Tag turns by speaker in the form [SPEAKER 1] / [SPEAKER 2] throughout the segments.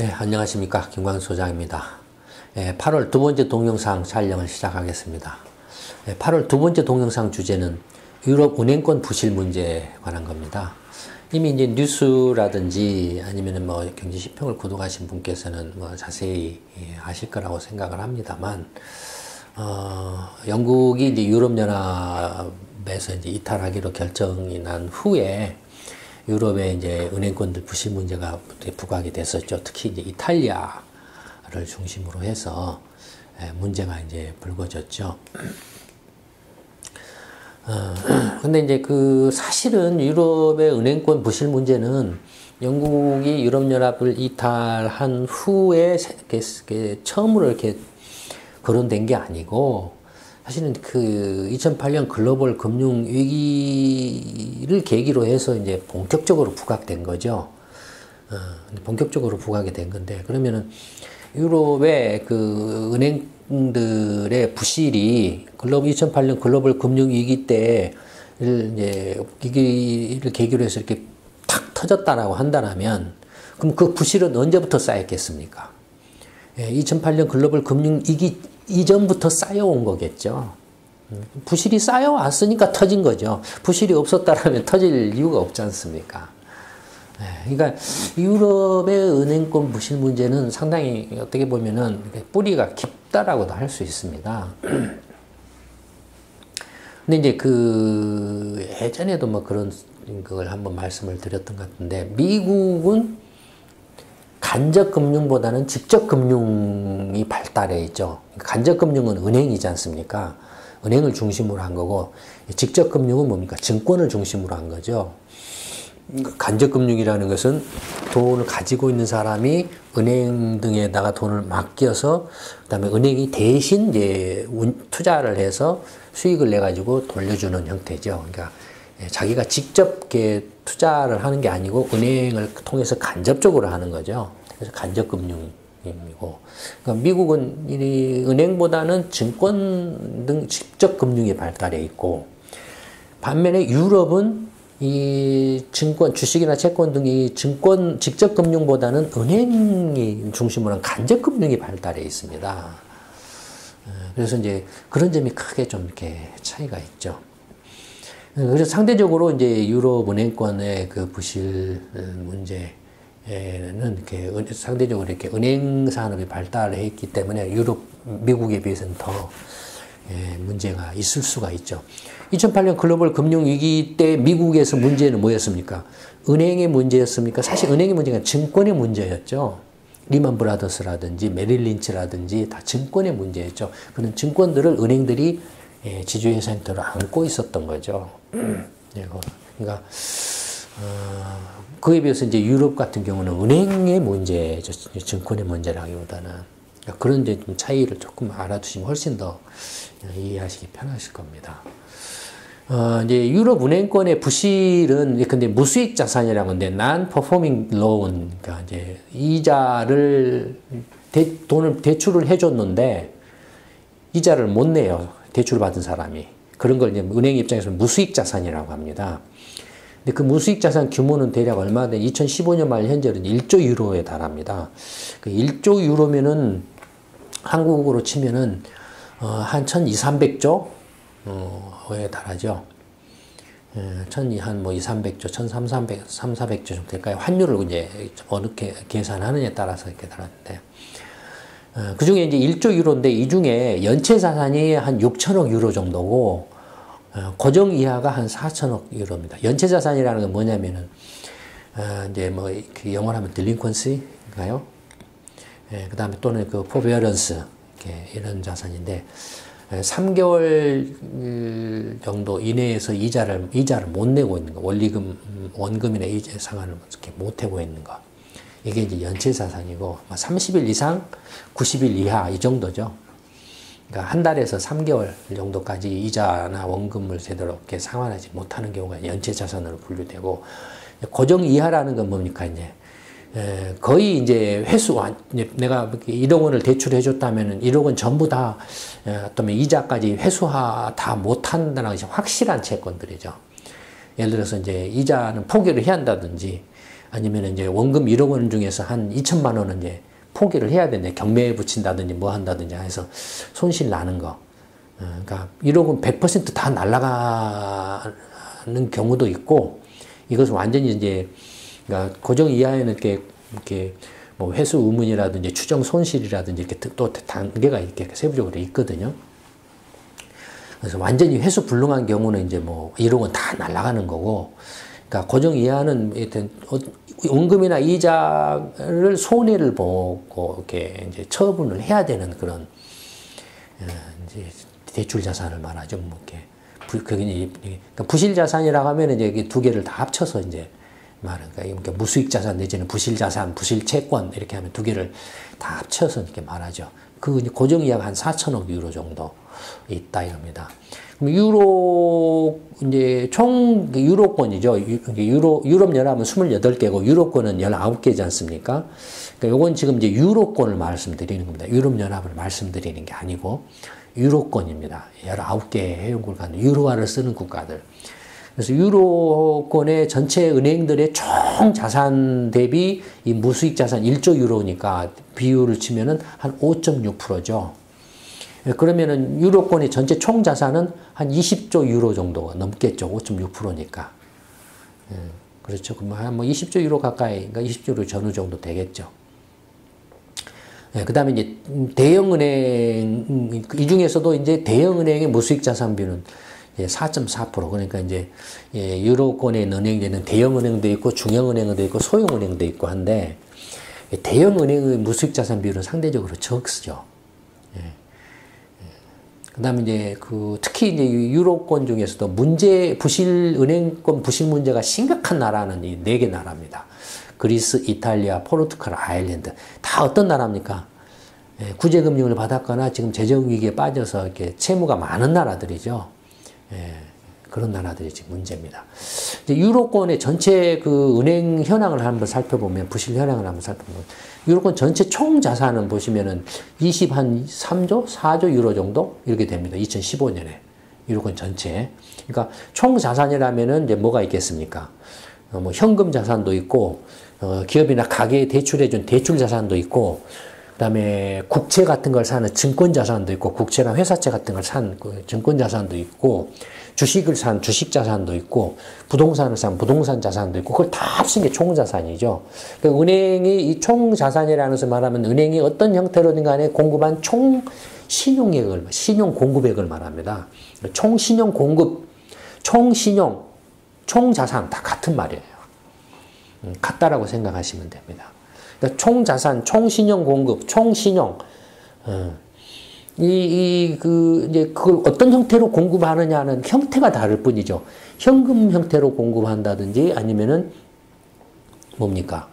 [SPEAKER 1] 네, 안녕하십니까. 김광수 소장입니다. 8월 두 번째 동영상 촬영을 시작하겠습니다. 8월 두 번째 동영상 주제는 유럽 은행권 부실 문제에 관한 겁니다. 이미 이제 뉴스라든지 아니면 경제시평을 구독하신 분께서는 자세히 아실 거라고 생각을 합니다만, 영국이 이제 유럽연합에서 이제 이탈하기로 결정이 난 후에 유럽의 이제 은행권들 부실 문제가 부각이 됐었죠. 특히 이제 이탈리아를 중심으로 해서 문제가 이제 불거졌죠. 근데 이제 사실은 유럽의 은행권 부실 문제는 영국이 유럽연합을 이탈한 후에 처음으로 이렇게 거론된 게 아니고, 사실은 2008년 글로벌 금융 위기를 계기로 해서 이제 본격적으로 부각된 거죠. 본격적으로 부각이 된 건데, 그러면은 유럽의 은행들의 부실이 2008년 글로벌 금융 위기 때 이제 위기를 계기로 해서 이렇게 탁 터졌다라고 한다면, 그럼 그 부실은 언제부터 쌓였겠습니까? 2008년 글로벌 금융 위기 이전부터 쌓여온 거겠죠. 부실이 쌓여왔으니까 터진 거죠. 부실이 없었다라면 터질 이유가 없지 않습니까? 그러니까 유럽의 은행권 부실 문제는 상당히 어떻게 보면은 뿌리가 깊다라고도 할 수 있습니다. 근데 이제 예전에도 그런 걸 한번 말씀을 드렸던 것 같은데, 미국은 간접 금융보다는 직접 금융이 발달해 있죠. 간접 금융은 은행이지 않습니까? 은행을 중심으로 한 거고, 직접 금융은 뭡니까? 증권을 중심으로 한 거죠. 간접 금융이라는 것은 돈을 가지고 있는 사람이 은행 등에다가 돈을 맡겨서, 그다음에 은행이 대신 이제 투자를 해서 수익을 내 가지고 돌려주는 형태죠. 그러니까 자기가 직접 투자를 하는 게 아니고 은행을 통해서 간접적으로 하는 거죠. 그래서 간접금융이고, 그러니까 미국은 은행보다는 증권 등 직접 금융이 발달해 있고, 반면에 유럽은 이 증권, 주식이나 채권 등이 직접 금융보다는 은행이 중심으로 한 간접금융이 발달해 있습니다. 그래서 이제 그런 점이 크게 좀 이렇게 차이가 있죠. 그래서 상대적으로 이제 유럽 은행권의 부실 문제는 이렇게 상대적으로 이렇게 은행 산업이 발달해 있기 때문에 미국에 비해서는 더 문제가 있을 수가 있죠. 2008년 글로벌 금융 위기 때 미국에서 문제는 뭐였습니까? 은행의 문제였습니까? 사실 은행의 문제가 증권의 문제였죠. 리만 브라더스라든지 메릴 린치라든지 다 증권의 문제였죠. 그런 증권들을 은행들이 지주회사 형태로 안고 있었던 거죠. 그러니까 그에 비해서 이제 유럽 같은 경우는 은행의 문제죠. 증권의 문제라기보다는. 그런 이제 좀 차이를 조금 알아두시면 훨씬 더 이해하시기 편하실 겁니다. 이제 유럽 은행권의 부실은 근데 무수익 자산이라고 하는데 non-performing loan, 그러니까 이제 이자를 돈을 대출을 해줬는데 이자를 못 내요. 대출을 받은 사람이. 그런 걸 이제 은행 입장에서는 무수익 자산이라고 합니다. 근데 그 무수익 자산 규모는 대략 얼마 된 2015년 말 현재는 1조 유로에 달합니다. 1조 유로면은 한국으로 치면은 한 1,200~300조에 달하죠. 한 200~300조, 1,300~400조 정도 될까요? 환율을 이제 어떻게 계산하느냐에 따라서 이렇게 달았는데, 그 중에 이제 1조 유로인데 이 중에 연체 자산이 한 6천억 유로 정도고, 고정 이하가 한 4천억 유로입니다. 연체 자산이라는 건 뭐냐면은, 이제 영어로 하면 딜링퀀시인가요? 그 다음에 또는 포베어런스, 이런 자산인데, 3개월 정도 이내에서 이자를 못 내고 있는 거, 원금이나 이자 상환을 이렇게 못 하고 있는 거. 이게 이제 연체 자산이고, 30일 이상, 90일 이하, 이 정도죠. 그러니까 한 달에서 3개월 정도까지 이자나 원금을 제대로 이렇게 상환하지 못하는 경우가 연체 자산으로 분류되고, 고정 이하라는 건 뭡니까, 이제. 거의 이제 내가 1억 원을 대출해 줬다면 1억 원 전부 다, 또는 이자까지 다 못한다는 것이 확실한 채권들이죠. 예를 들어서 이제 이자는 포기를 해야 한다든지, 아니면 이제 원금 1억 원 중에서 한 2천만 원은 이제 포기를 해야 되는데 경매에 붙인다든지 뭐 한다든지 해서 손실 나는 거. 그러니까 1억 원 100%다 날아가는 경우도 있고, 이것은 완전히 이제 그러니까 고정 이하에는 이렇게 뭐 회수 의문이라든지 추정 손실이라든지 이렇게 또 단계가 이렇게 세부적으로 있거든요. 그래서 완전히 회수 불능한 경우는 이제 뭐 1억 원 다 날아가는 거고, 그러니까 고정 이하는 원금이나 이자를 손해를 보고 이렇게 이제 처분을 해야 되는 그런 이제 대출 자산을 말하죠. 뭐 이렇게 그러니까 부실 자산이라고 하면 이제 두 개를 다 합쳐서 이제 그러니까 무수익 자산 내지는 부실 자산, 부실 채권 이렇게 하면 두 개를 다 합쳐서 이렇게 말하죠. 그 고정 이하가 한 4천억 유로 정도 있다 이겁니다. 그럼 유로 이제 총 유로권이죠. 유럽 연합은 28개고 유로권은 19개지 않습니까? 그러니까 요건 지금 이제 유로권을 말씀드리는 겁니다. 유럽 연합을 말씀드리는 게 아니고 유로권입니다. 19개 회원국을 갖는 유로화를 쓰는 국가들. 그래서 유로권의 전체 은행들의 총 자산 대비 이 무수익 자산 1조 유로니까 비율을 치면은 한 5.6%죠. 그러면은 유로권의 전체 총 자산은 한 20조 유로 정도가 넘겠죠. 5.6%니까. 그렇죠. 그럼 한 뭐 20조 유로 가까이, 그러니까 20조 유로 전후 정도 되겠죠. 그 다음에 이제 대형은행, 이 중에서도 이제 대형은행의 무수익 자산 비율은 4.4%. 그러니까 이제 유로권에 은행되는 대형은행도 있고 중형은행도 있고 소형은행도 있고 한데 대형은행의 무수익 자산 비율은 상대적으로 적죠. 그 다음에 이제 특히 이제 유로권 중에서도 은행권 부실 문제가 심각한 나라는 이 4개 나라입니다. 그리스, 이탈리아, 포르투갈, 아일랜드. 다 어떤 나라입니까? 구제금융을 받았거나 지금 재정위기에 빠져서 이렇게 채무가 많은 나라들이죠. 그런 나라들이 지금 문제입니다. 이제 유로권의 전체 은행 현황을 한번 살펴보면, 부실 현황을 한번 살펴보면, 유로권 전체 총 자산은 보시면은 23조, 4조 유로 정도? 이렇게 됩니다. 2015년에. 유로권 전체. 그러니까 총 자산이라면은 이제 뭐가 있겠습니까? 뭐 현금 자산도 있고, 기업이나 가게에 대출해준 대출 자산도 있고, 그 다음에 국채 같은 걸 사는 증권 자산도 있고, 국채나 회사채 같은 걸 산 증권 자산도 있고, 주식을 산 주식 자산도 있고, 부동산을 산 부동산 자산도 있고, 그걸 다 합친 게 총 자산이죠. 그러니까 은행이 이 총 자산이라는 것을 말하면 은행이 어떤 형태로든 간에 공급한 총 신용액을, 신용 공급액을 말합니다. 총 신용 공급, 총 신용, 총 자산 다 같은 말이에요. 같다라고 생각하시면 됩니다. 그러니까 총 자산, 총 신용 공급, 총 신용, 이제 그걸 어떤 형태로 공급하느냐는 형태가 다를 뿐이죠. 현금 형태로 공급한다든지 아니면은 뭡니까?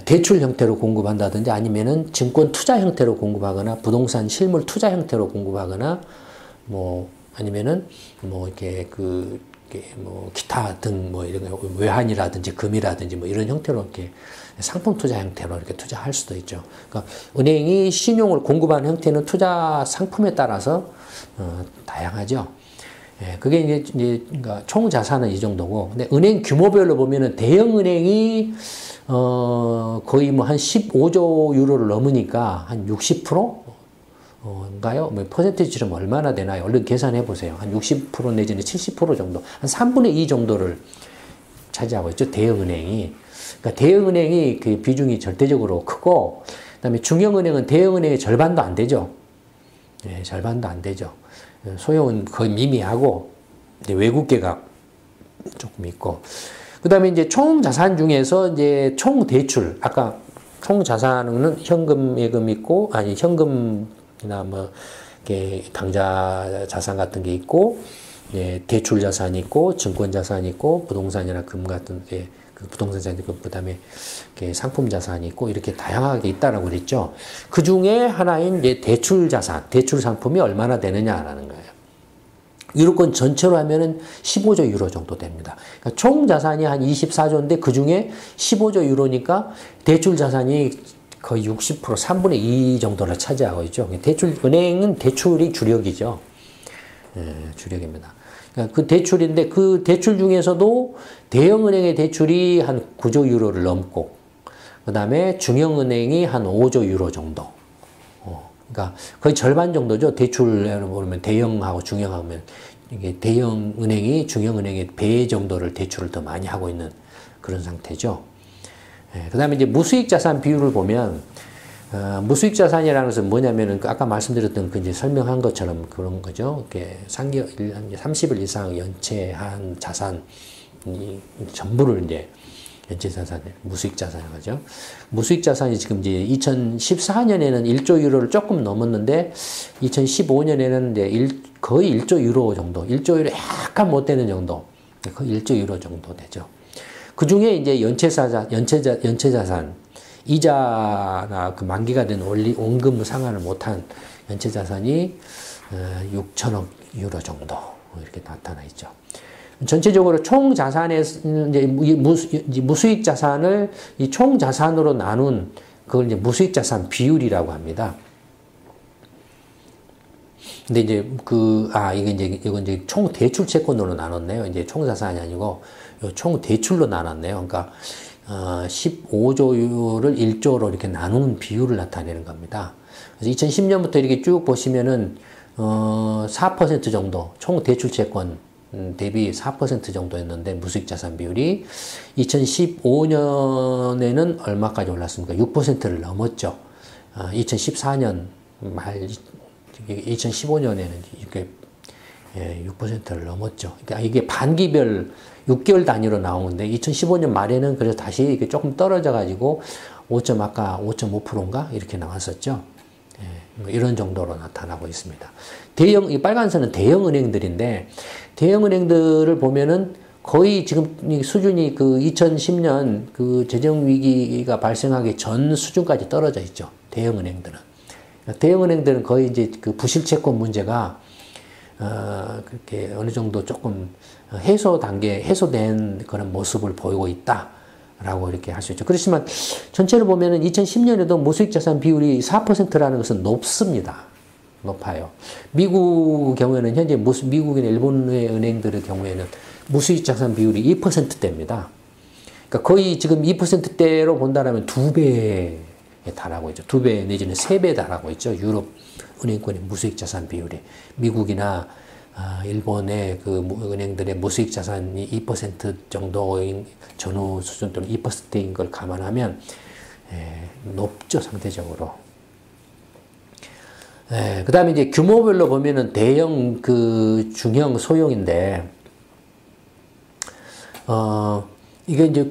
[SPEAKER 1] 대출 형태로 공급한다든지 아니면은 증권 투자 형태로 공급하거나 부동산 실물 투자 형태로 공급하거나 뭐 아니면은 뭐 이렇게 뭐 기타 등 뭐 이런 외환이라든지 금이라든지 뭐 이런 형태로 이렇게 상품 투자 형태로 이렇게 투자할 수도 있죠. 그러니까 은행이 신용을 공급하는 형태는 투자 상품에 따라서 다양하죠. 그게 이제 그러니까 총 자산은 이 정도고, 근데 은행 규모별로 보면은 대형 은행이 거의 뭐 한 15조 유로를 넘으니까 한 60%? 인가요? 뭐 퍼센티지는 얼마나 되나요? 얼른 계산해 보세요. 한 60% 내지는 70% 정도, 한 3분의 2 정도를 차지하고 있죠. 대형은행이. 그러니까 대형은행이 그 비중이 절대적으로 크고, 그다음에 중형은행은 대형은행의 절반도 안 되죠. 절반도 안 되죠. 소형은 거의 미미하고, 이제 외국계가 조금 있고, 그다음에 이제 총 자산 중에서 이제 총 대출, 아까 총 자산은 현금 예금 있고, 아니 현금이나 뭐 이렇게 당좌 자산 같은 게 있고, 대출 자산이 있고, 증권 자산이 있고, 부동산이나 금 같은 게 그 부동산 자산 있고, 그다음에 상품 자산이 있고, 이렇게 다양하게 있다라고 그랬죠. 그 중에 하나인 이제 대출 자산, 대출 상품이 얼마나 되느냐라는 거예요. 유로권 전체로 하면은 15조 유로 정도 됩니다. 그러니까 총 자산이 한 24조인데 그 중에 15조 유로니까 대출 자산이 거의 60%, 3분의 2 정도를 차지하고 있죠. 은행은 대출이 주력이죠. 주력입니다. 그러니까 그 대출인데 그 대출 중에서도 대형은행의 대출이 한 9조 유로를 넘고 그 다음에 중형은행이 한 5조 유로 정도. 그러니까 거의 절반 정도죠. 대출을 보면 대형하고 중형하면 이게 대형은행이 중형은행의 배 정도를 대출을 더 많이 하고 있는 그런 상태죠. 그 다음에 이제 무수익 자산 비율을 보면 무수익 자산이라는 것은 뭐냐면은 아까 말씀드렸던 그 이제 설명한 것처럼 그런 거죠. 이렇게 30일 이상 연체한 자산 전부를 이제 연체 자산, 무수익 자산이라고 하죠. 무수익 자산이 지금 이제 2014년에는 1조 유로를 조금 넘었는데 2015년에는 이제 거의 1조 유로 정도, 1조 유로 약간 못 되는 정도, 거의 1조 유로 정도 되죠. 그 중에 이제 연체 자산, 이자나 그 만기가 된 원금 상환을 못한 연체 자산이 6천억 유로 정도 이렇게 나타나 있죠. 전체적으로 총 자산의 이제 무수익 자산을 이 총 자산으로 나눈 그걸 이제 무수익 자산 비율이라고 합니다. 근데 이제 이건 이제 총 대출 채권으로 나눴네요. 이제 총 자산이 아니고 총 대출로 나눴네요. 그러니까 15조 유로를 1조로 이렇게 나누는 비율을 나타내는 겁니다. 그래서 2010년부터 이렇게 쭉 보시면은 4% 정도 총 대출 채권 대비 4% 정도였는데 무수익 자산 비율이 2015년에는 얼마까지 올랐습니까? 6%를 넘었죠. 2014년 말 2015년에는 이렇게 6%를 넘었죠. 그러니까 이게 반기별 6개월 단위로 나오는데 2015년 말에는 그래서 다시 이게 조금 떨어져 가지고 5.5%인가 이렇게 나왔었죠. 뭐 이런 정도로 나타나고 있습니다. 이 빨간 선은 대형 은행들인데 대형 은행들을 보면은 거의 지금 수준이 그 2010년 그 재정 위기가 발생하기 전 수준까지 떨어져 있죠. 대형 은행들은. 대형 은행들은 거의 이제 그 부실 채권 문제가 그렇게 어느 정도 조금 해소된 그런 모습을 보이고 있다라고 이렇게 할 수 있죠. 그렇지만 전체를 보면은 2010년에도 무수익 자산 비율이 4%라는 것은 높습니다. 높아요. 미국 경우에는 현재 미국이나 일본의 은행들의 경우에는 무수익 자산 비율이 2%대입니다. 그러니까 거의 지금 2%대로 본다면 2배에 달하고 있죠. 2배 내지는 3배에 달하고 있죠. 유럽 은행권의 무수익 자산 비율이. 미국이나 일본의 그 은행들의 무수익 자산이 2% 정도인 전후 수준 또는 2%인 걸 감안하면 높죠. 상대적으로. 그 다음에 이제 규모별로 보면은 대형, 중형, 소형인데, 이게 이제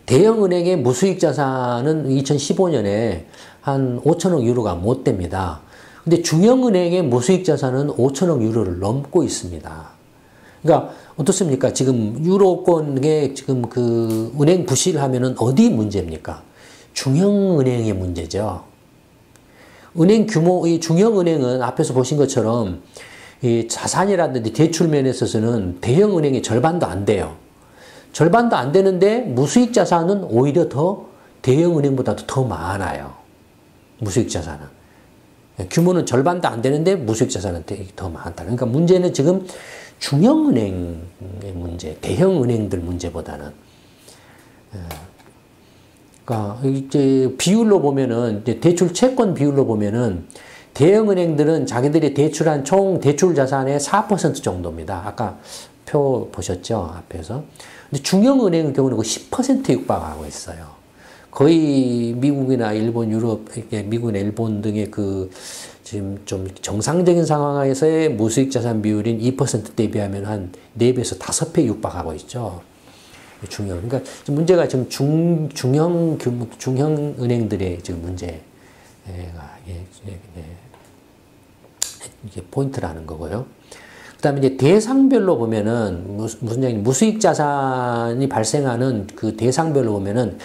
[SPEAKER 1] 대형 은행의 무수익 자산은 2015년에 한 5천억 유로가 못 됩니다. 근데 중형 은행의 무수익 자산은 5천억 유로를 넘고 있습니다. 그러니까 어떻습니까? 지금 유로권에 지금 그 은행 부실하면은 어디 문제입니까? 중형은행의 문제죠. 은행 규모, 이 중형은행은 앞에서 보신 것처럼 이 자산이라든지 대출 면에 있어서는 대형은행의 절반도 안 돼요. 절반도 안 되는데 무수익 자산은 오히려 더 대형은행보다도 더 많아요. 무수익 자산은. 규모는 절반도 안 되는데 무수익 자산은 더 많다. 그러니까 문제는 지금 중형은행의 문제, 대형은행들 문제보다는. 그러니까 이제 비율로 보면은 이제 대출 채권 비율로 보면은 대형은행들은 자기들이 대출한 총 대출 자산의 4% 정도입니다. 아까 표 보셨죠? 앞에서. 근데 중형은행의 경우는 10%에 육박하고 있어요. 거의 미국이나 일본, 유럽, 미국이나 일본 등의 지금 좀 정상적인 상황에서의 무수익 자산 비율인 2%대에 비하면 한 4배에서 5배 육박하고 있죠. 중형. 그러니까 문제가 지금 중형 은행들의 지금 문제가 이게 포인트라는 거고요. 그 다음에 이제 대상별로 보면은 무슨 얘기, 무수익 자산이 발생하는 그 대상별로 보면은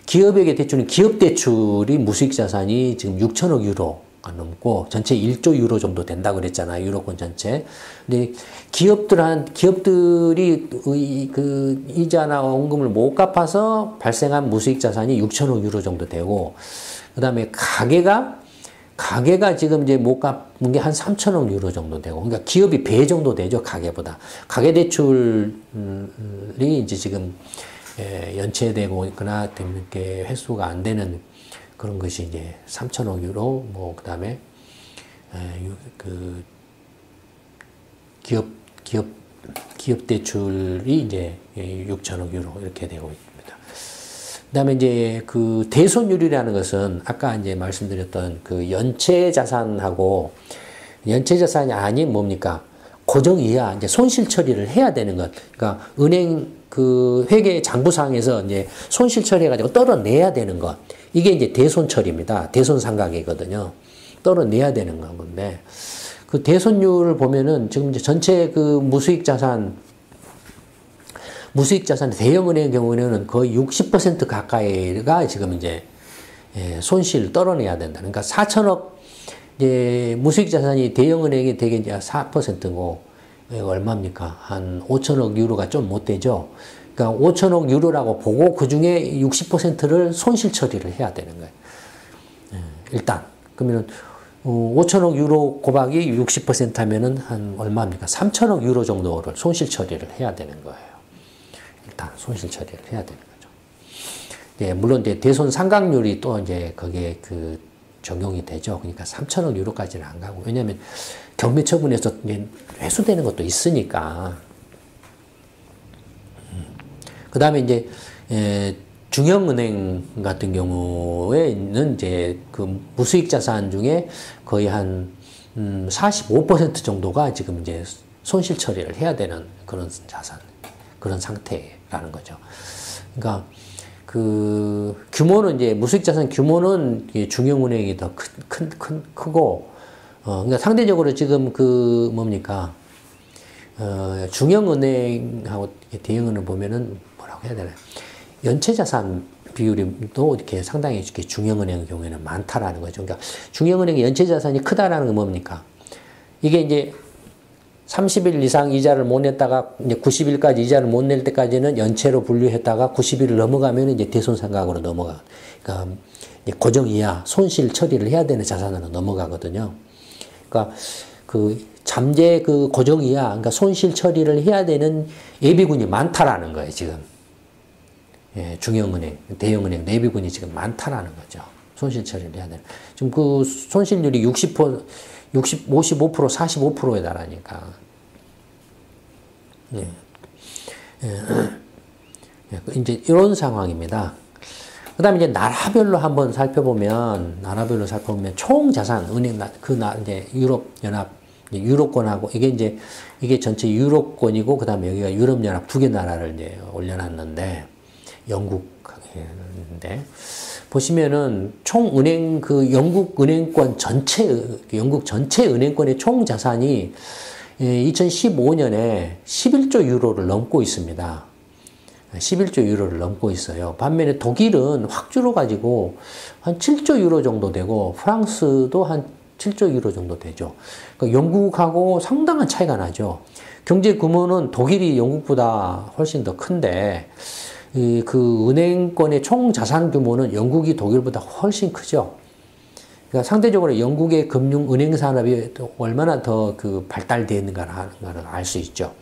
[SPEAKER 1] 기업에게 대출은 기업 대출이 무수익 자산이 지금 6천억 유로가 넘고 전체 1조 유로 정도 된다고 그랬잖아요. 유로권 전체. 근데 기업들이 그 이자나 원금을 못 갚아서 발생한 무수익 자산이 6천억 유로 정도 되고, 그 다음에 가게가 가계가 지금 이제 못 갚은 게 한 3천억 유로 정도 되고, 그러니까 기업이 배 정도 되죠, 가계보다. 가계 대출이 이제 지금 연체되고 있거나 이렇게 회수가 안 되는 그런 것이 이제 3천억 유로, 뭐 그다음에 그 기업 대출이 이제 6천억 유로 이렇게 되고 있습니다. 그다음에 이제 그 대손율이라는 것은 아까 이제 말씀드렸던 그 연체 자산하고 연체 자산이 아닌 뭡니까? 고정 이하 이제 손실 처리를 해야 되는 것. 그러니까 은행 그 회계 장부상에서 이제 손실 처리해가지고 떨어내야 되는 것. 이게 이제 대손 처리입니다. 대손 상각이거든요. 떨어내야 되는 건데 그 대손율을 보면은 지금 이제 전체 그 무수익 자산 대형은행의 경우에는 거의 60% 가까이가 지금 이제 손실을 떨어내야 된다. 그러니까 4천억 이제 무수익 자산이 대형은행이 되게 이제 4%고 얼마입니까? 한 5천억 유로가 좀 못 되죠. 그러니까 5천억 유로라고 보고 그 중에 60%를 손실 처리를 해야 되는 거예요. 일단 그러면은 5천억 유로 곱하기 60% 하면은 한 얼마입니까? 3천억 유로 정도를 손실 처리를 해야 되는 거예요. 일단 손실 처리를 해야 되는 거죠. 네, 물론 이제 대손 상각률이 또 이제 거기에 그 적용이 되죠. 그러니까 3천억 유로까지는 안 가고, 왜냐하면 경매 처분에서 이제 회수되는 것도 있으니까. 그 다음에 이제 중형은행 같은 경우에는 이제 그 무수익 자산 중에 거의 한 45% 정도가 지금 이제 손실 처리를 해야 되는 그런 자산, 그런 상태라는 거죠. 그러니까 그 규모는 이제 무수익 자산 규모는 중형은행이 더 크고, 그러니까 상대적으로 지금 그 뭡니까 중형은행하고 대형은행 보면은 뭐라고 해야 되나, 연체 자산 비율도 이렇게 상당히 이렇게 중형은행의 경우에는 많다라는 거죠. 그러니까 중형은행의 연체 자산이 크다라는 건 뭡니까? 이게 이제 30일 이상 이자를 못 냈다가 이제 90일까지 이자를 못 낼 때까지는 연체로 분류했다가 90일을 넘어가면 이제 대손상각으로 넘어가. 그러니까 이제 고정 이하 손실 처리를 해야 되는 자산으로 넘어가거든요. 그러니까 그 잠재 그 고정 이하, 그러니까 손실 처리를 해야 되는 예비군이 많다라는 거예요, 지금. 예, 중형은행, 대형은행 예비군이 지금 많다라는 거죠. 손실 처리를 해야 되는. 지금 그 손실률이 55%, 45%에 달하니까. 예. 예. 이제 이런 상황입니다. 그 다음에 이제 나라별로 한번 살펴보면 총 자산, 은행, 이제 유럽연합, 유로권하고, 이게 전체 유로권이고, 그 다음에 여기가 유럽연합 두 개 나라를 이제 올려놨는데, 영국인데, 보시면은 총 은행 그 영국 은행권 전체 영국 전체 은행권의 총 자산이 2015년에 11조 유로를 넘고 있습니다. 11조 유로를 넘고 있어요. 반면에 독일은 확 줄어가지고 한 7조 유로 정도 되고, 프랑스도 한 7조 유로 정도 되죠. 그러니까 영국하고 상당한 차이가 나죠. 경제 규모는 독일이 영국보다 훨씬 더 큰데, 그 은행권의 총 자산 규모는 영국이 독일보다 훨씬 크죠. 그러니까 상대적으로 영국의 금융 은행 산업이 얼마나 더 그 발달되어 있는가를 알 수 있죠.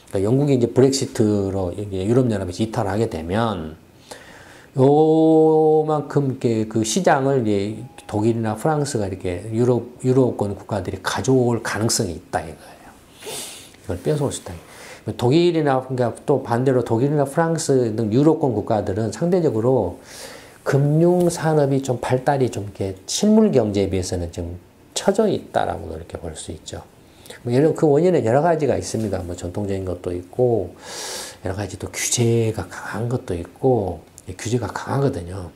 [SPEAKER 1] 그러니까 영국이 이제 브렉시트로 유럽연합에서 이탈하게 되면 요만큼 이렇게 그 시장을 이제 독일이나 프랑스가 이렇게 유럽권 국가들이 가져올 가능성이 있다 이거예요. 이걸 뺏어올 수 있다. 독일이나, 그러니까 또 반대로 독일이나 프랑스 등 유로권 국가들은 상대적으로 금융 산업이 좀 발달이 좀 이렇게 실물 경제에 비해서는 좀 처져 있다라고 이렇게 볼 수 있죠. 그 원인은 여러 가지가 있습니다. 뭐 전통적인 것도 있고, 여러 가지 또 규제가 강한 것도 있고, 규제가 강하거든요.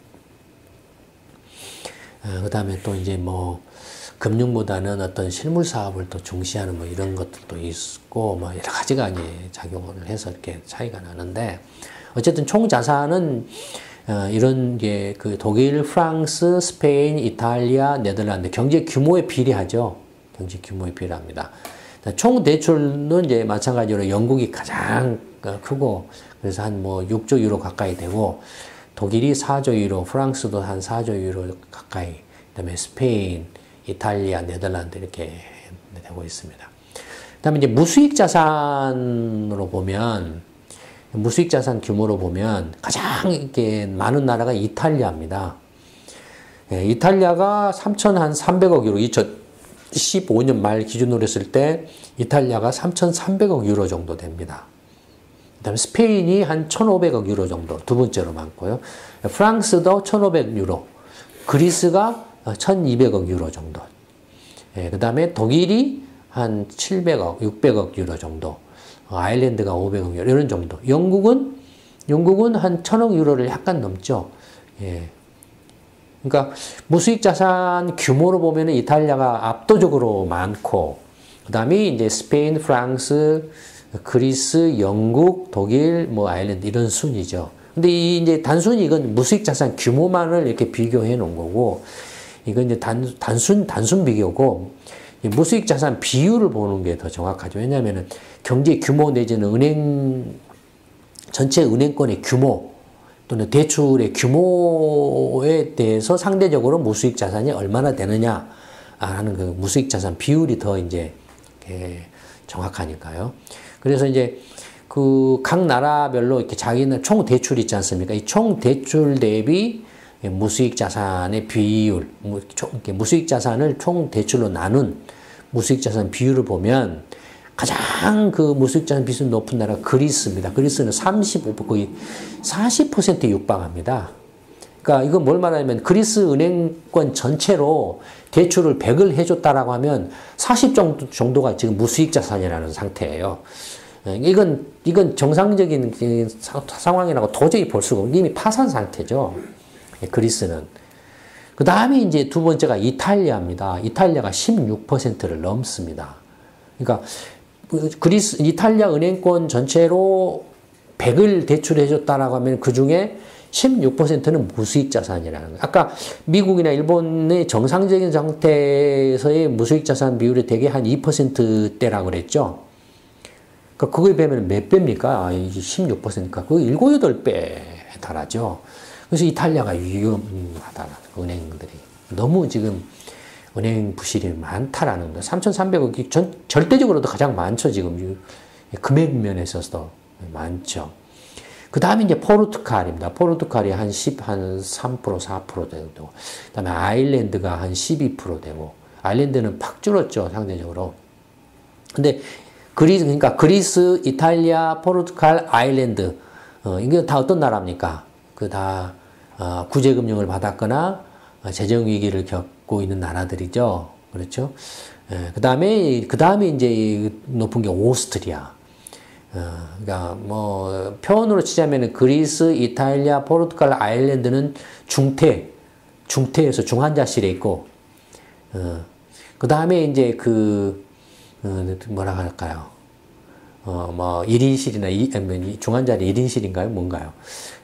[SPEAKER 1] 그 다음에 또 이제 뭐, 금융보다는 어떤 실물 사업을 또 중시하는 뭐 이런 것들도 있고, 뭐 여러 가지가 이제 작용을 해서 이렇게 차이가 나는데, 어쨌든 총 자산은 이런 게 그 독일, 프랑스, 스페인, 이탈리아, 네덜란드 경제 규모에 비례하죠. 경제 규모에 비례합니다. 총 대출은 이제 마찬가지로 영국이 가장 크고, 그래서 한 뭐 6조 유로 가까이 되고, 독일이 4조 유로, 프랑스도 한 4조 유로 가까이, 그다음에 스페인, 이탈리아, 네덜란드 이렇게 되고 있습니다. 그다음에 이제 무수익 자산으로 보면 무수익 자산 규모로 보면 가장 이렇게 많은 나라가 이탈리아입니다. 예, 이탈리아가 3,300억 유로, 2015년 말 기준으로 했을 때 이탈리아가 3,300억 유로 정도 됩니다. 그 다음에 스페인이 한 1,500억 유로 정도, 두 번째로 많고요. 프랑스도 1,500 유로, 그리스가 1,200억 유로 정도. 예, 그 다음에 독일이 한 700억, 600억 유로 정도. 아일랜드가 500억 유로, 이런 정도. 영국은 한 1,000억 유로를 약간 넘죠. 예. 그러니까 무수익 자산 규모로 보면 이탈리아가 압도적으로 많고, 그 다음에 이제 스페인, 프랑스, 그리스, 영국, 독일, 뭐 아일랜드 이런 순이죠. 근데 이제 단순히 이건 무수익 자산 규모만을 이렇게 비교해 놓은 거고, 이건 이제 단순 비교고, 무수익 자산 비율을 보는 게 더 정확하죠. 왜냐하면 경제 규모 내지는 전체 은행권의 규모 또는 대출의 규모에 대해서 상대적으로 무수익 자산이 얼마나 되느냐 하는 그 무수익 자산 비율이 더 이제 정확하니까요. 그래서 이제 그 각 나라별로 이렇게 자기는 총 대출 있지 않습니까? 이 총 대출 대비 무수익 자산의 비율, 무수익 자산을 총 대출로 나눈 무수익 자산 비율을 보면 가장 그 무수익 자산 비율이 높은 나라가 그리스입니다. 그리스는 35%, 거의 40%에 육박합니다. 그러니까 이건 뭘 말하냐면 그리스 은행권 전체로 대출을 100을 해줬다라고 하면 40 정도가 지금 무수익 자산이라는 상태예요. 이건 정상적인 상황이라고 도저히 볼 수가 없고 이미 파산 상태죠. 그리스는. 그 다음에 이제 두 번째가 이탈리아입니다. 이탈리아가 16%를 넘습니다. 그러니까 이탈리아 은행권 전체로 100을 대출해줬다라고 하면 그 중에 16%는 무수익 자산이라는 거예요. 아까 미국이나 일본의 정상적인 상태에서의 무수익 자산 비율이 대개 한 2%대라고 그랬죠. 그러니까 그거에 비하면 몇 배입니까? 16%니까 그거 7, 8배에 달하죠. 그래서 이탈리아가 위험하다라는 은행들이 너무 지금 은행 부실이 많다라는 거. 3,300억이 절대적으로도 가장 많죠. 지금 금액 면에서도 많죠. 그 다음에 이제 포르투갈입니다. 포르투갈이 한 3%, 4% 되고, 그 다음에 아일랜드가 한 12% 되고, 아일랜드는 팍 줄었죠. 상대적으로. 근데 그러니까 그리스, 이탈리아, 포르투갈, 아일랜드, 이게 다 어떤 나라입니까? 구제금융을 받았거나 재정위기를 겪고 있는 나라들이죠. 그렇죠? 그 다음에 이제 높은 게 오스트리아. 그러니까 뭐 표현으로 치자면 그리스, 이탈리아, 포르투갈, 아일랜드는 중퇴에서 중환자실에 있고, 그 다음에 이제 뭐라 할까요? 뭐 1인실이나 중환자리 1인실인가요? 뭔가요?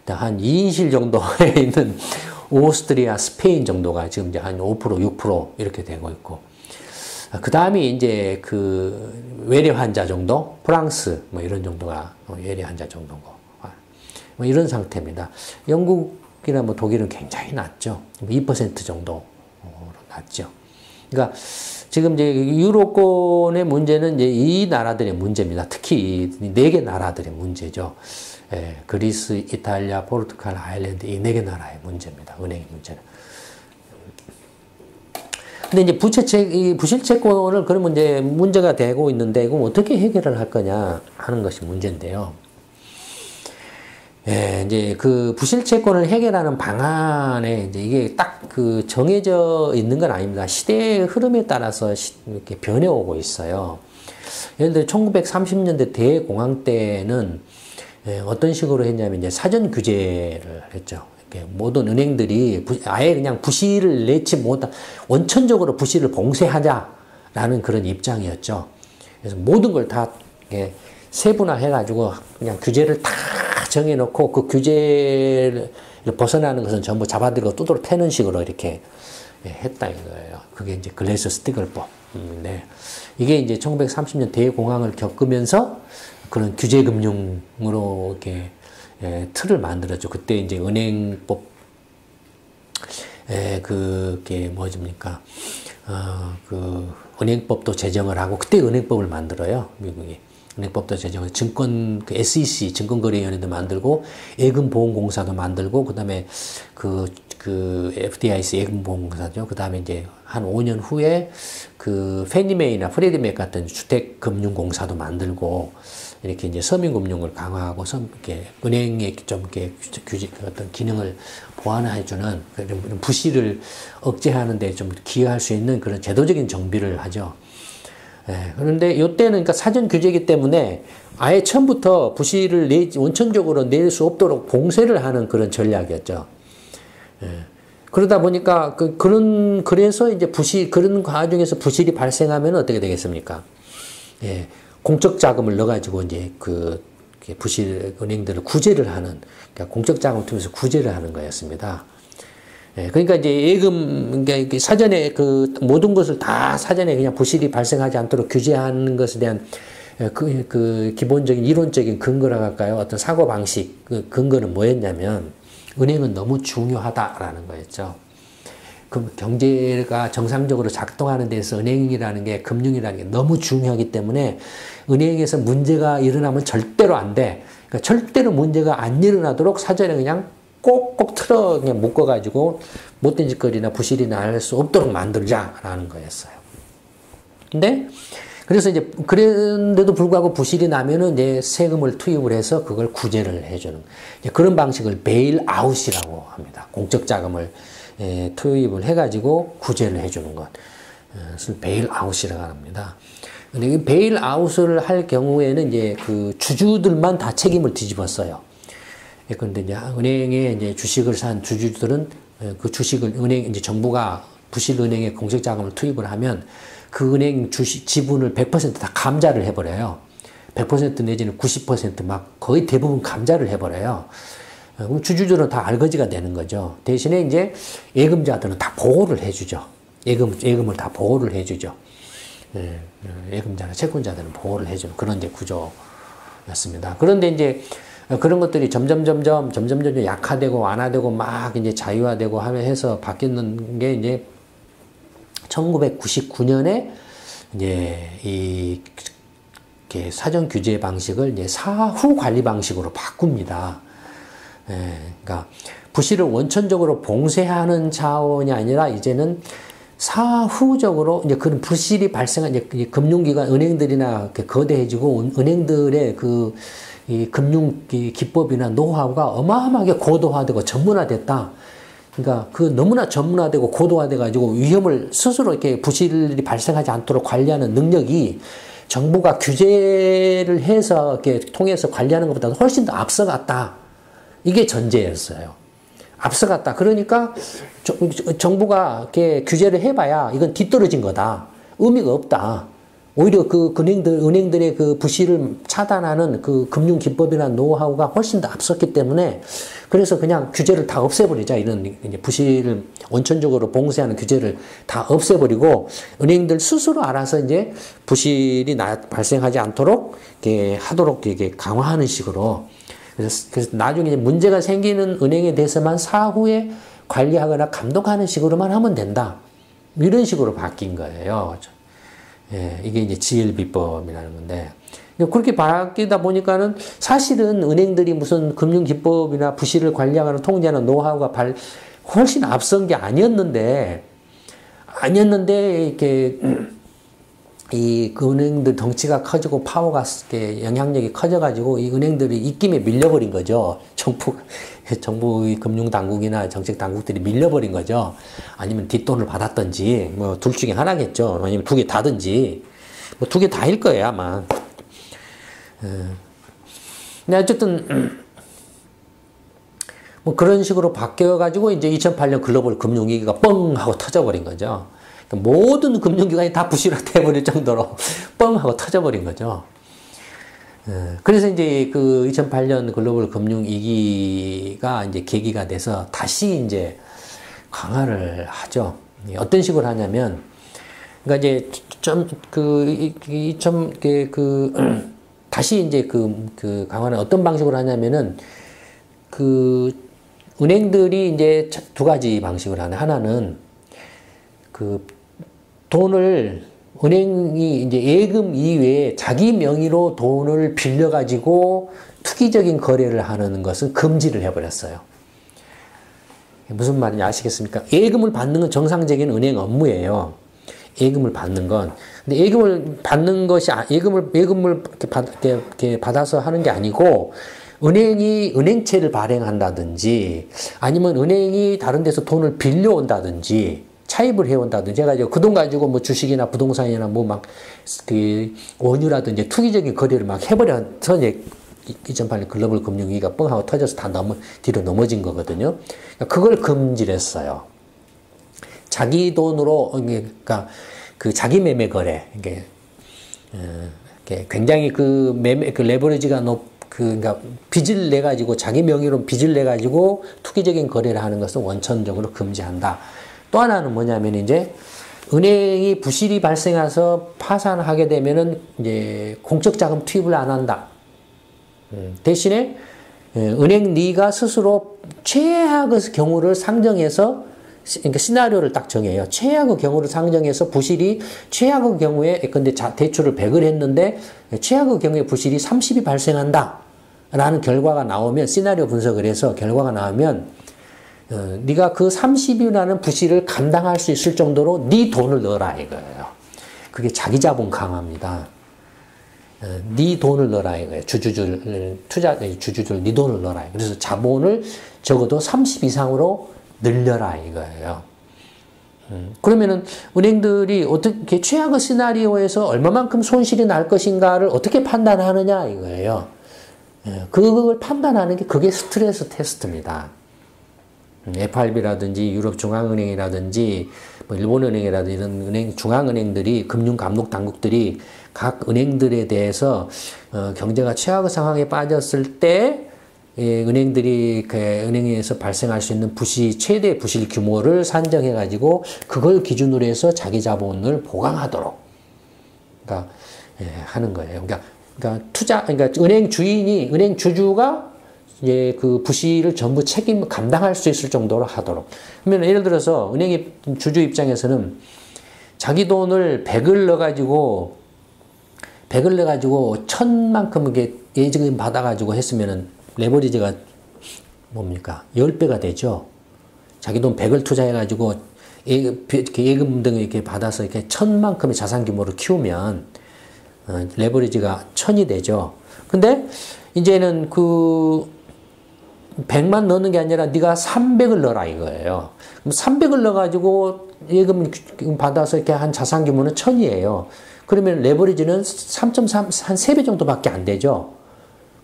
[SPEAKER 1] 한 2인실 정도에 있는 오스트리아, 스페인 정도가 지금 이제 한 5%, 6% 이렇게 되고 있고, 그 다음에 이제 외래 환자 정도, 프랑스 뭐 이런 정도가 외래 환자 정도고, 뭐 이런 상태입니다. 영국이나 뭐 독일은 굉장히 낮죠. 2% 정도로 낮죠. 그러니까 지금 이제 유로권의 문제는 이제 이 나라들의 문제입니다. 특히 이 4개 나라들의 문제죠. 그리스, 이탈리아, 포르투갈, 아일랜드 이 4개 나라의 문제입니다. 은행의 문제는. 근데 이제 이 부실채권을 그러면 이제 문제가 되고 있는데 이건 어떻게 해결을 할 거냐 하는 것이 문제인데요. 이제 그 부실채권을 해결하는 방안에 이제 이게 딱 정해져 있는 건 아닙니다. 시대의 흐름에 따라서 이렇게 변해오고 있어요. 예를 들어 1930년대 대공황 때는 어떤 식으로 했냐면 이제 사전 규제를 했죠. 이렇게 모든 은행들이 아예 그냥 부실을 내지 못한 원천적으로 부실을 봉쇄하자라는 그런 입장이었죠. 그래서 모든 걸 다 세분화해가지고 그냥 규제를 다 정해놓고 그 규제를 벗어나는 것은 전부 잡아들고 두드러 패는 식으로 이렇게 했다 이거예요. 그게 이제 글래스-스티글법. 이게 이제 1930년 대공황을 겪으면서 그런 규제금융으로 이렇게 틀을 만들었죠. 그때 이제 은행법, 그게 뭐십니까? 그 은행법도 제정을 하고 그때 은행법을 만들어요. 미국이. 은행법도 제정을 증권 그 SEC 증권거래위원회도 만들고 예금보험공사도 만들고 그다음에 그 FDIC 예금보험공사죠. 그다음에 이제 한 5년 후에 그 페니메이나 프레디맥 같은 주택금융공사도 만들고 이렇게 이제 서민금융을 강화하고 이렇게 은행에 좀 이렇게 규제 어떤 기능을 보완해주는 그런 부실을 억제하는 데 좀 기여할 수 있는 그런 제도적인 정비를 하죠. 예, 그런데 이때는 그러니까 사전 규제이기 때문에 아예 처음부터 부실을 원천적으로 낼 수 없도록 봉쇄를 하는 그런 전략이었죠. 예, 그러다 보니까 그래서 이제 그런 과정에서 부실이 발생하면 어떻게 되겠습니까? 예, 공적 자금을 넣어가지고 이제 은행들을 구제를 하는, 그러니까 공적 자금을 통해서 구제를 하는 거였습니다. 예, 그러니까 이제 그러니까 사전에 모든 것을 다 사전에 그냥 부실이 발생하지 않도록 규제하는 것에 대한 기본적인 이론적인 근거라 할까요? 어떤 사고방식, 근거는 뭐였냐면, 은행은 너무 중요하다라는 거였죠. 그 경제가 정상적으로 작동하는 데서 은행이라는 게, 금융이라는 게 너무 중요하기 때문에 은행에서 문제가 일어나면 절대로 안 돼. 그러니까 절대로 문제가 안 일어나도록 사전에 그냥 꼭꼭 그냥 묶어가지고 못된 짓거리나 부실이 날 수 없도록 만들자라는 거였어요. 근데 그래서 이제 그런데도 불구하고 부실이 나면은 이제 세금을 투입을 해서 그걸 구제를 해주는 그런 방식을 베일아웃이라고 합니다. 공적 자금을 투입을 해가지고 구제를 해주는 것. 그래서 베일아웃이라고 합니다. 근데 이 베일아웃을 할 경우에는 이제 그 주주들만 다 책임을 뒤집었어요. 그런데 이제 은행에 이제 주식을 산 주주들은 그 주식을 이제 정부가 부실 은행에 공적 자금을 투입을 하면 그 은행 주식 지분을 100% 다 감자를 해버려요. 100% 내지는 90% 거의 대부분 감자를 해버려요. 그럼 주주들은 다 알거지가 되는 거죠. 대신에 이제 예금자들은 다 보호를 해주죠. 예금을 다 보호를 해주죠. 예금자나 채권자들은 보호를 해주는 그런 이제 구조였습니다. 그런데 이제 그런 것들이 점점 약화되고 완화되고 막 이제 자유화되고 해서 바뀌는 게 이제 1999년에 이제 사전 규제 방식을 이제 사후 관리 방식으로 바꿉니다. 그러니까 부실을 원천적으로 봉쇄하는 차원이 아니라 이제는 사후적으로 이제 그런 부실이 발생한 이제 금융기관 은행들이나 거대해지고 은행들의 이 금융 기법이나 노하우가 어마어마하게 고도화되고 전문화됐다. 그러니까 너무나 전문화되고 고도화돼 가지고 위험을 스스로 이렇게 부실이 발생하지 않도록 관리하는 능력이 정부가 규제를 해서 이렇게 통해서 관리하는 것보다 훨씬 더 앞서갔다. 이게 전제였어요. 앞서갔다. 그러니까 정부가 이렇게 규제를 해봐야 이건 뒤떨어진 거다. 의미가 없다. 오히려 은행들의 그 부실을 차단하는 그 금융 기법이나 노하우가 훨씬 더 앞섰기 때문에 그래서 그냥 규제를 다 없애버리자. 이런 이제 부실을 원천적으로 봉쇄하는 규제를 다 없애버리고 은행들 스스로 알아서 이제 부실이 발생하지 않도록 하도록 강화하는 식으로 그래서 나중에 이제 문제가 생기는 은행에 대해서만 사후에 관리하거나 감독하는 식으로만 하면 된다. 이런 식으로 바뀐 거예요. 예, 이게 이제 GLB법이라는 건데 그렇게 바뀌다 보니까는 사실은 은행들이 무슨 금융기법이나 부실을 관리하거나 통제하는 노하우가 훨씬 앞선 게 아니었는데 이렇게 그 은행들 덩치가 커지고 파워가 영향력이 커져가지고 이 은행들이 입김에 밀려버린 거죠. 정부 금융당국이나 정책당국들이 밀려버린 거죠. 아니면 뒷돈을 받았든지 뭐 둘 중에 하나겠죠. 아니면 두 개 다든지 뭐 두 개 다일 거예요 아마. 근데 어쨌든 뭐 그런 식으로 바뀌어가지고 이제 2008년 글로벌 금융위기가 뻥 하고 터져버린 거죠. 모든 금융기관이 다 부실화돼버릴 정도로 뻥 하고 터져버린 거죠. 그래서 이제 그 2008년 글로벌 금융위기가 이제 계기가 돼서 다시 이제 강화를 하죠. 어떤 식으로 하냐면, 그러니까 이제 다시 이제 강화는 어떤 방식으로 하냐면은 은행들이 이제 두 가지 방식을 하네. 하나는 돈을 은행이 이제 예금 이외에 자기 명의로 돈을 빌려가지고 투기적인 거래를 하는 것은 금지를 해버렸어요. 무슨 말인지 아시겠습니까? 예금을 받는 건 정상적인 은행 업무예요. 예금을 받는 건. 근데 예금을 받는 것이, 예금을 이렇게 받아서 하는 게 아니고, 은행이 은행채를 발행한다든지, 아니면 은행이 다른 데서 돈을 빌려온다든지, 차입을 해온다든지 해가지고 그 돈 가지고 뭐 주식이나 부동산이나 뭐 막 그 원유라든지 투기적인 거래를 막 해버려서 이제 2008년 글로벌 금융위기가 뻥하고 터져서 다 뒤로 넘어진 거거든요. 그걸 금지를 했어요. 자기 돈으로, 그러니까 그 자기 매매 거래, 이게 굉장히 그 매매, 그 레버리지가 그러니까 빚을 내 가지고 자기 명의로 빚을 내 가지고 투기적인 거래를 하는 것은 원천적으로 금지한다. 또 하나는 뭐냐면 이제 은행이 부실이 발생해서 파산하게 되면은 이제 공적 자금 투입을 안 한다. 대신에 은행 네가 스스로 최악의 경우를 상정해서, 그러니까 시나리오를 딱 정해요. 최악의 경우를 상정해서 부실이 최악의 경우에 근데 대출을 100을 했는데 최악의 경우에 부실이 30이 발생한다 라는 결과가 나오면, 시나리오 분석을 해서 결과가 나오면 네가 그 30이라는 부실을 감당할 수 있을 정도로 네 돈을 넣어라 이거예요. 그게 자기 자본 강화입니다. 네 돈을 넣어라 이거예요. 주주들 네 돈을 넣어라. 그래서 자본을 적어도 30 이상으로 늘려라 이거예요. 그러면은 은행들이 어떻게 최악의 시나리오에서 얼마만큼 손실이 날 것인가를 어떻게 판단하느냐 이거예요. 그걸 판단하는 게 그게 스트레스 테스트입니다. FRB라든지 유럽중앙은행이라든지 뭐 일본은행이라든지 이런 중앙은행들이, 금융감독당국들이 각 은행들에 대해서 경제가 최악의 상황에 빠졌을 때 은행들이 은행에서 발생할 수 있는 최대 부실 규모를 산정해 가지고 그걸 기준으로 해서 자기 자본을 보강하도록 그러니까 하는 거예요. 그러니까 은행 주주가 그 부실을 전부 감당할 수 있을 정도로 하도록. 그러면 예를 들어서 은행의 주주 입장에서는 자기 돈을 100을 넣어가지고 1000만큼 이게 예금 받아가지고 했으면은 레버리지가 뭡니까? 10배가 되죠. 자기 돈 100을 투자해가지고 예금 등을 이렇게 받아서 이렇게 1000만큼의 자산 규모를 키우면 레버리지가 1000이 되죠. 근데 이제는 그 100만 넣는 게 아니라 네가 300을 넣어라 이거예요. 그럼 300을 넣어가지고 예금 받아서 이렇게 한 자산 규모는 1000이에요. 그러면 레버리지는 3.3, 한 3배 정도밖에 안 되죠.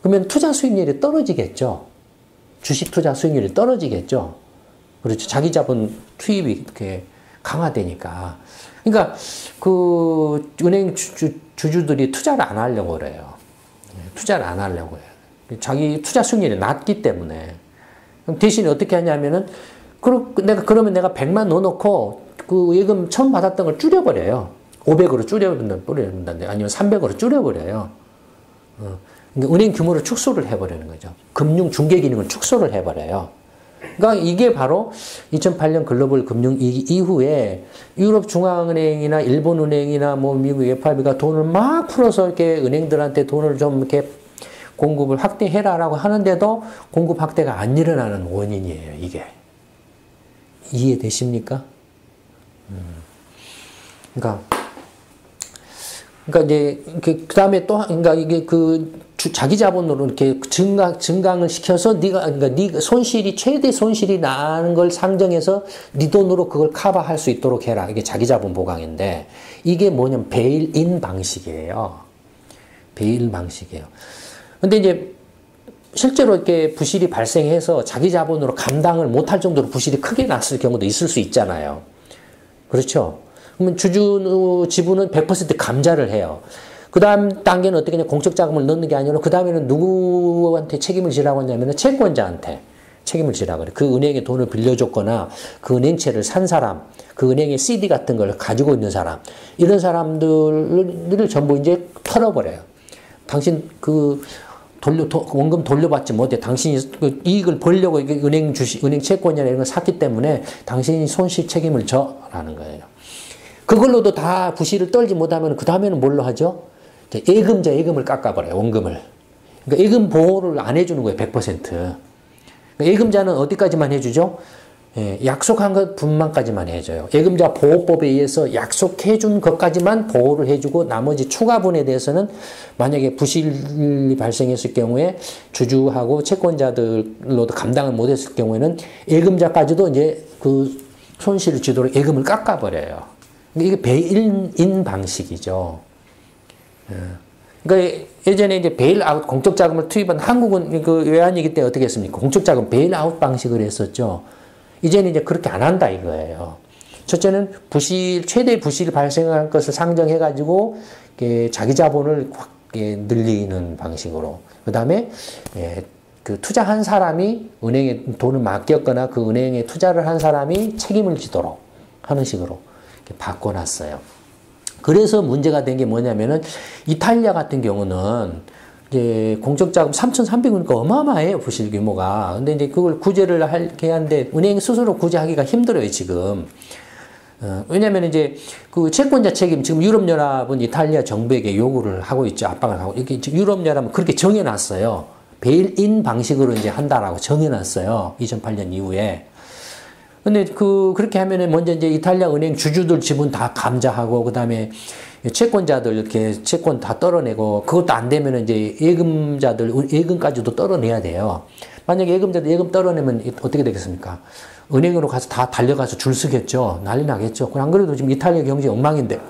[SPEAKER 1] 그러면 투자 수익률이 떨어지겠죠. 주식 투자 수익률이 떨어지겠죠. 그렇죠. 자기 자본 투입이 이렇게 강화되니까. 그러니까 그 은행 주주들이 투자를 안 하려고 그래요. 투자를 안 하려고 해요. 자기 투자 수익률이 낮기 때문에. 대신에 어떻게 하냐면은, 그러면 내가 100만 넣어놓고 그 예금 처음 받았던 걸 줄여버려요. 500으로 줄여버린다. 아니면 300으로 줄여버려요. 그러니까 은행 규모를 축소를 해버리는 거죠. 금융 중개 기능을 축소를 해버려요. 그러니까 이게 바로 2008년 글로벌 금융 이후에 유럽 중앙은행이나 일본 은행이나 뭐 미국 FRB가 돈을 막 풀어서 이렇게 은행들한테 돈을 좀 이렇게 공급을 확대해라라고 하는데도 공급 확대가 안 일어나는 원인이에요, 이게. 이해되십니까? 그러니까 이제 그 다음에 또 그러니까 이게 자기 자본으로 이렇게 증강을 시켜서 네가 손실이 최대 손실이 나는 걸 상정해서 네 돈으로 그걸 커버할 수 있도록 해라. 이게 자기 자본 보강인데 이게 뭐냐면 베일인 방식이에요. 베일 방식이에요. 근데 이제 실제로 이렇게 부실이 발생해서 자기 자본으로 감당을 못할 정도로 부실이 크게 났을 경우도 있을 수 있잖아요. 그렇죠? 그러면 주주 지분은 100% 감자를 해요. 그 다음 단계는 어떻게 하냐, 공적 자금을 넣는 게 아니라 그 다음에는 누구한테 책임을 지라고 하냐면 채권자한테 책임을 지라고 그래. 그 은행에 돈을 빌려줬거나 그 은행채를 산 사람, 그 은행의 CD 같은 걸 가지고 있는 사람, 이런 사람들을 전부 이제 털어버려요. 당신 원금 돌려받지 못해. 당신이 그 이익을 벌려고 은행 채권이나 이런 걸 샀기 때문에 당신이 손실 책임을 져라는 거예요. 그걸로도 다 부실을 떨지 못하면 그 다음에는 뭘로 하죠? 예금자 예금을 깎아버려요. 원금을. 그러니까 예금 보호를 안 해주는 거예요. 100%. 예금자는 어디까지만 해주죠? 예, 약속한 것 분만까지만 해줘요. 예금자 보호법에 의해서 약속해준 것까지만 보호를 해주고 나머지 추가분에 대해서는 만약에 부실이 발생했을 경우에 주주하고 채권자들로도 감당을 못했을 경우에는 예금자까지도 이제 그 손실을 지도록 예금을 깎아버려요. 이게 베일인 방식이죠. 예. 그러니까 예전에 이제 베일아웃 공적 자금을 투입한 한국은 그 외환위기 때 어떻게 했습니까? 공적 자금 베일아웃 방식을 했었죠. 이제는 이제 그렇게 안 한다 이거예요. 첫째는 최대 부실이 발생할 것을 상정해가지고 자기 자본을 확 늘리는 방식으로. 그 다음에 그 투자한 사람이 은행에 돈을 맡겼거나 그 은행에 투자를 한 사람이 책임을 지도록 하는 식으로 바꿔놨어요. 그래서 문제가 된 게 뭐냐면은 이탈리아 같은 경우는 이제 공적자금 3,300원이니까 어마어마해요, 부실 규모가. 근데 이제 그걸 구제를 하게 하는데 은행 스스로 구제하기가 힘들어요, 지금. 왜냐면 이제 그 채권자 책임, 지금 유럽연합은 이탈리아 정부에게 요구를 하고 있죠, 압박을 하고. 이렇게 유럽연합은 그렇게 정해놨어요. 베일인 방식으로 이제 한다라고 정해놨어요, 2008년 이후에. 근데 그렇게 하면은 먼저 이제 이탈리아 은행 주주들 지분 다 감자하고, 그 다음에 채권자들 이렇게 채권 다 떨어내고, 그것도 안 되면 이제 예금자들 예금까지도 떨어내야 돼요. 만약에 예금자들 예금 떨어내면 어떻게 되겠습니까? 은행으로 가서 다 달려가서 줄 서겠죠. 난리 나겠죠. 안 그래도 지금 이탈리아 경제 엉망인데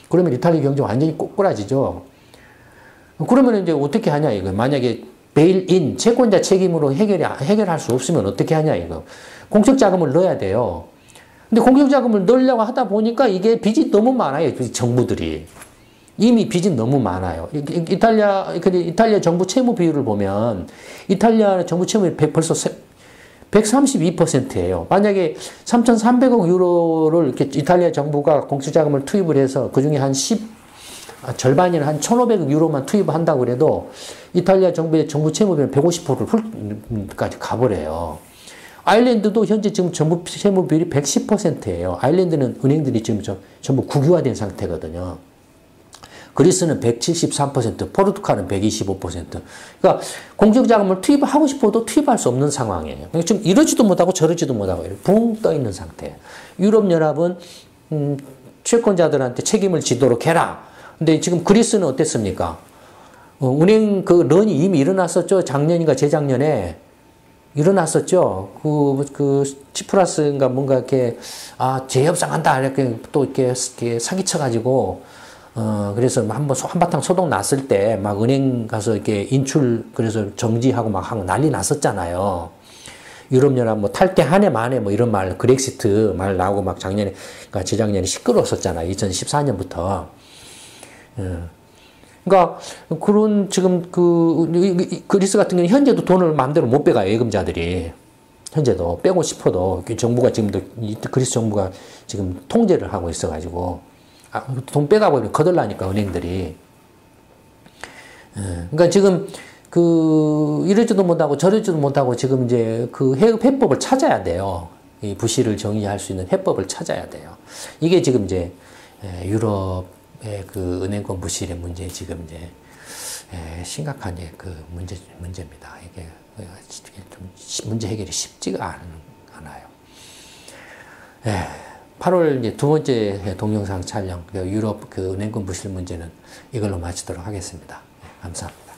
[SPEAKER 1] 그러면 이탈리아 경제 완전히 꼬꾸라지죠. 그러면 이제 어떻게 하냐 이거. 만약에 베일인 채권자 책임으로 해결할 수 없으면 어떻게 하냐 이거. 공적 자금을 넣어야 돼요. 근데 공적 자금을 넣으려고 하다 보니까 이게 빚이 너무 많아요. 정부들이. 이미 빚이 너무 많아요. 이탈리아 정부 채무 비율을 보면 이탈리아 정부 채무율이 벌써 132%예요. 만약에 3,300억 유로를 이렇게 이탈리아 정부가 공적 자금을 투입을 해서 그 중에 절반이나 한 1,500억 유로만 투입을 한다고 그래도 이탈리아 정부의 정부 채무비는 150%까지 가버려요. 아일랜드도 현재 지금 정부 채무 비율이 110%예요. 아일랜드는 은행들이 지금 전부 국유화된 상태거든요. 그리스는 173%, 포르투갈은 125%. 그러니까 공적자금을 투입하고 싶어도 투입할 수 없는 상황이에요. 지금 이러지도 못하고 저러지도 못하고 붕 떠 있는 상태예요. 유럽연합은 채권자들한테 책임을 지도록 해라. 근데 지금 그리스는 어땠습니까? 은행 그 런이 이미 일어났었죠. 작년인가 재작년에 일어났었죠. 그 치프라스인가 뭔가 이렇게 재협상한다 이렇게 또 이렇게 사기쳐가지고 그래서 한바탕 소동 났을 때 막 은행 가서 이렇게 인출 그래서 정지하고 막 하고 난리 났었잖아요. 유럽연합 뭐 탈퇴 한 해 만에 뭐 이런 말 그렉시트 말 나오고 막 작년에 그러니까 재작년에 시끄러웠었잖아요. 2014년부터. 그러니까 그런 지금 그리스 같은 경우는 현재도 돈을 마음대로 못 빼가요. 예금자들이 현재도 빼고 싶어도 정부가 지금도 그리스 정부가 지금 통제를 하고 있어가지고 돈 빼가고 거들라니까 은행들이. 그러니까 지금 이러지도 못하고 저러지도 못하고 지금 이제 그 해법을 찾아야 돼요. 이 부실을 정의할 수 있는 해법을 찾아야 돼요. 이게 지금 이제 유럽의 그 은행권 부실의 문제 지금 이제 심각한 그 문제입니다. 이게 좀 문제 해결이 쉽지가 않아요. 8월 이제 두 번째 동영상 촬영 유럽 그 은행권 부실 문제는 이걸로 마치도록 하겠습니다. 감사합니다.